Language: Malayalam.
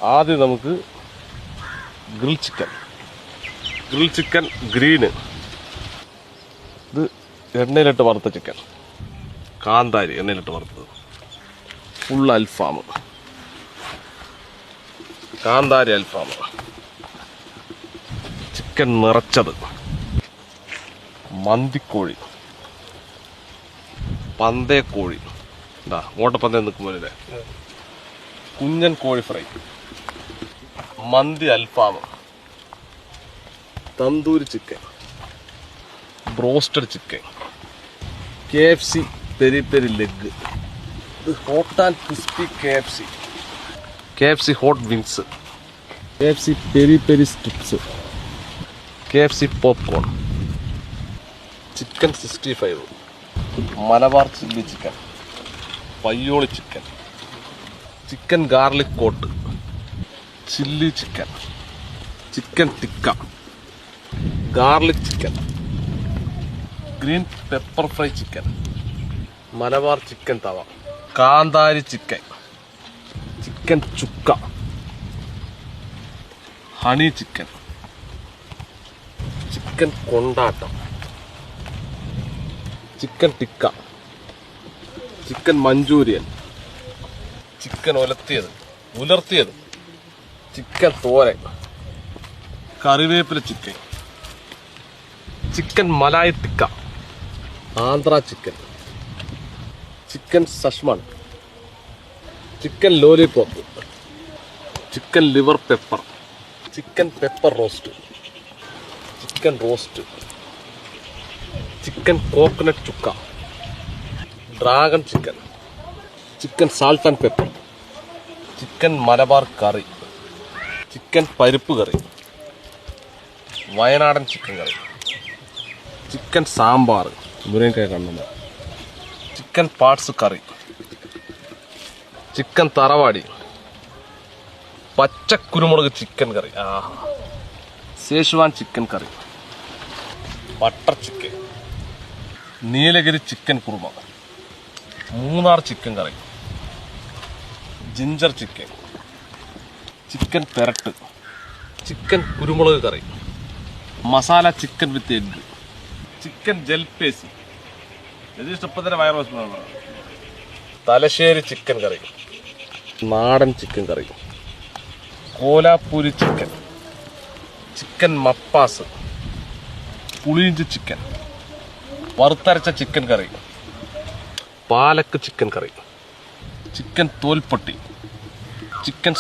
ആദ്യം നമുക്ക് ഗ്രിൽ ചിക്കൻ ഗ്രീന്. ഇത് എണ്ണയിലിട്ട് വറുത്ത ചിക്കൻ. കാന്താരി എണ്ണയിലിട്ട് വറുത്തത്. ഫുൾ അൽഫാം, കാന്താരി അൽഫാം. ചിക്കൻ നിറച്ചത്, മന്തിക്കോഴി, പന്തയക്കോഴി, ഓട്ടപ്പന്തയം നിൽക്കുമ്പോഴേ കുഞ്ഞൻ കോഴി ഫ്രൈ, മന്തി അൽഫാം, tandoori chicken, broasted chicken, KFC peri peri leg, ഇത് hot and crispy KFC hot wings, KFC peri peri strips, KFC popcorn, chicken 65, Malabar chilli chicken, Payyoli chicken, chicken garlic coat, chilli chicken, chicken tikka, garlic chicken, green pepper fry chicken, Malabar chicken tawa, കാന്താരി chicken, chicken chukka, honey chicken, chicken കൊണ്ടാട്ടം, chicken tikka, chicken Manchurian, chicken ഉലർത്തിയത്, ചിക്കൻ തോരൻ, കറിവേപ്പില chicken, chicken malai tikka, Andhra chicken, chicken സഷ്മൺ, chicken lollipop, chicken liver pepper, chicken pepper roast, chicken roast, chicken coconut chukka, dragon chicken, chicken salt and pepper, chicken Malabar curry, chicken പരിപ്പ് കറി, വയനാടൻ ചിക്കൻ കറി, ചിക്കൻ സാമ്പാർ, മുരിങ്ങക്കായ കണ്ണുന്ന, ചിക്കൻ പാർട്സ് കറി, ചിക്കൻ തറവാടി, പച്ചക്കുരുമുളക് chicken curry, Schezwan chicken curry, butter chicken, Nilgiri chicken kurma, Munnar chicken curry, ginger chicken, chicken പെരട്ട്, ചിക്കൻ കുരുമുളക് curry, masala chicken with egg, chicken ജൽപേസി, ഇഷ്ടപ്പത്തിന് വയറ്, തലശ്ശേരി ചിക്കൻ കറി, നാടൻ ചിക്കൻ കറി, കോലാപ്പൂരി ചിക്കൻ, ചിക്കൻ മപ്പാസ്, പുളിയിഞ്ചി ചിക്കൻ, വറുത്തരച്ച ചിക്കൻ കറി, പാലക്ക് chicken curry, chicken Tholpetty, chicken